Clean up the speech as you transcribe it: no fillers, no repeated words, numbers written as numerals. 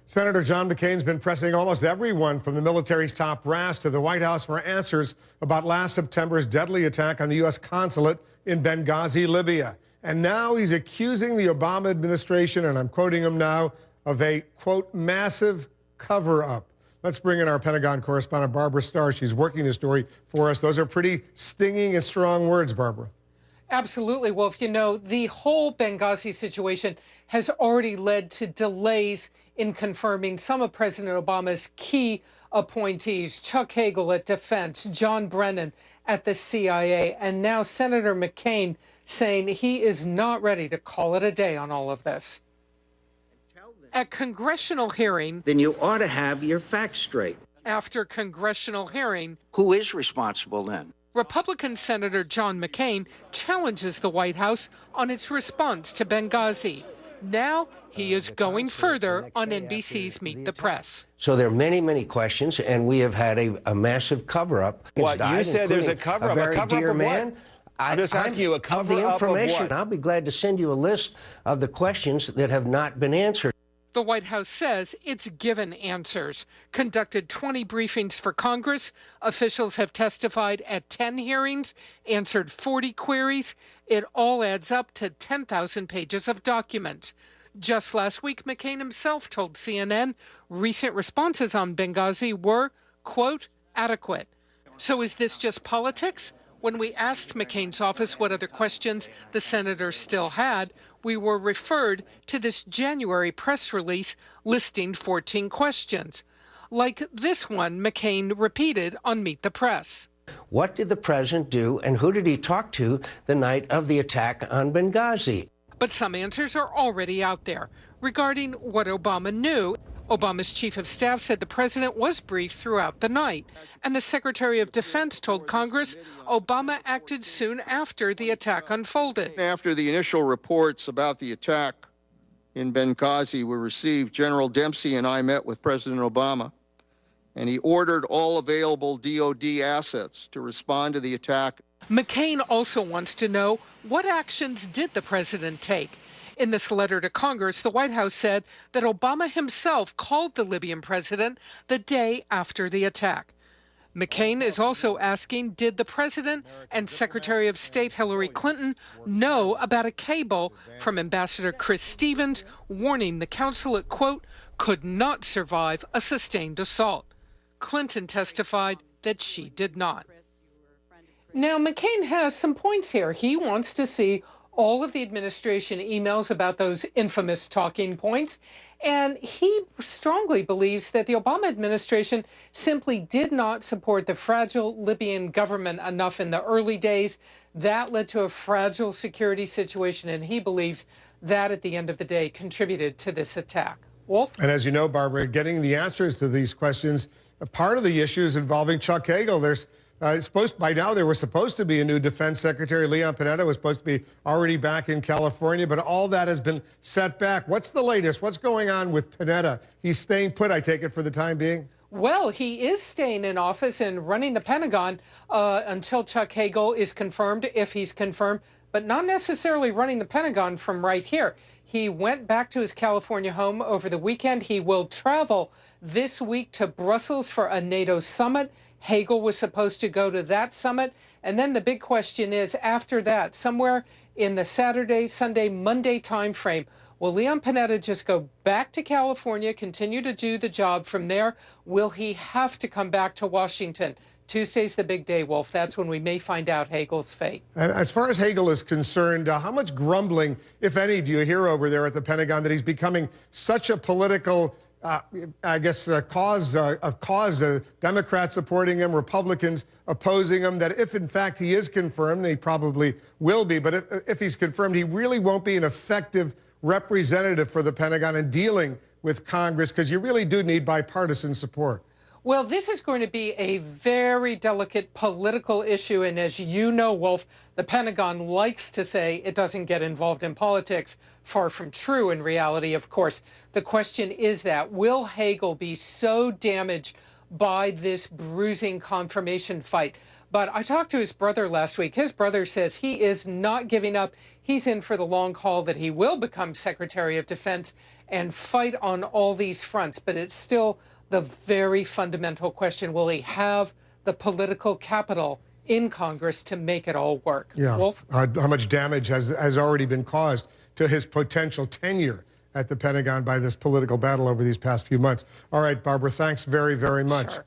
Senator John McCain's been pressing almost everyone from the military's top brass to the White House for answers about last September's deadly attack on the U.S. consulate in Benghazi, Libya. And now he's accusing the Obama administration, and I'm quoting him now, of a, quote, massive cover-up. Let's bring in our Pentagon correspondent, Barbara Starr. She's working the story for us. Those are pretty stinging and strong words, Barbara. Absolutely, Wolf. You know, the whole Benghazi situation has already led to delays in confirming some of President Obama's key appointees, Chuck Hagel at Defense, John Brennan at the CIA, and now Senator McCain saying he is not ready to call it a day on all of this. At congressional hearing, then you ought to have your facts straight. After congressional hearing, who is responsible then? Republican Senator John McCain challenges the White House on its response to Benghazi. Now he is going further on NBC's Meet the Press. So there are many, many questions, and we have had a massive cover-up. What, you said there's a cover-up? A cover-up of what? I'm just asking you, a cover-up of what? I'll be glad to send you a list of the questions that have not been answered. The White House says it's given answers, conducted 20 briefings for Congress, officials have testified at 10 hearings, answered 40 queries. It all adds up to 10,000 pages of documents. Just last week, McCain himself told CNN recent responses on Benghazi were, quote, adequate. So is this just politics? When we asked McCain's office what other questions the senator still had, we were referred to this January press release listing 14 questions. Like this one McCain repeated on Meet the Press. What did the president do, and who did he talk to the night of the attack on Benghazi? But some answers are already out there regarding what Obama knew. Obama's chief of staff said the president was briefed throughout the night, and the Secretary of Defense told Congress Obama acted soon after the attack unfolded. After the initial reports about the attack in Benghazi were received, General Dempsey and I met with President Obama, and he ordered all available DoD assets to respond to the attack. McCain also wants to know what actions did the president take. In this letter to Congress, the White House said that Obama himself called the Libyan president the day after the attack. McCain is also asking, did the president and Secretary of State Hillary Clinton know about a cable from Ambassador Chris Stevens warning the consulate, quote, could not survive a sustained assault? Clinton testified that she did not. Now, McCain has some points here. He wants to see all of the administration emails about those infamous talking points. And he strongly believes that the Obama administration simply did not support the fragile Libyan government enough in the early days. That led to a fragile security situation, and he believes that at the end of the day contributed to this attack. Wolf? And as you know, Barbara, getting the answers to these questions, part of the issue is involving Chuck Hagel. By now, there was supposed to be a new defense secretary. Leon Panetta was supposed to be already back in California, but all that has been set back. What's the latest? What's going on with Panetta? He's staying put, I take it, for the time being? Well, he is staying in office and running the Pentagon until Chuck Hagel is confirmed, if he's confirmed, but not necessarily running the Pentagon from right here. He went back to his California home over the weekend. He will travel this week to Brussels for a NATO summit. Hagel was supposed to go to that summit. And then the big question is, after that, somewhere in the Saturday, Sunday, Monday timeframe, will Leon Panetta just go back to California, continue to do the job from there? Will he have to come back to Washington? Tuesday's the big day, Wolf. That's when we may find out Hagel's fate. And as far as Hagel is concerned, how much grumbling, if any, do you hear over there at the Pentagon that he's becoming such a political cause, Democrats supporting him, Republicans opposing him, that if in fact he is confirmed, and he probably will be, but if he's confirmed, he really won't be an effective representative for the Pentagon in dealing with Congress, because you really do need bipartisan support. Well, this is going to be a very delicate political issue. And as you know, Wolf, the Pentagon likes to say it doesn't get involved in politics. Far from true in reality, of course. The question is that, will Hagel be so damaged by this bruising confirmation fight But I talked to his brother last week. His brother says he is not giving up. He's in for the long haul, that he will become Secretary of Defense and fight on all these fronts. But it's still the very fundamental question: will he have the political capital in Congress to make it all work? Yeah. Wolf? How much damage has already been caused to his potential tenure at the Pentagon by this political battle over these past few months? All right, Barbara, thanks very, very much. Sure.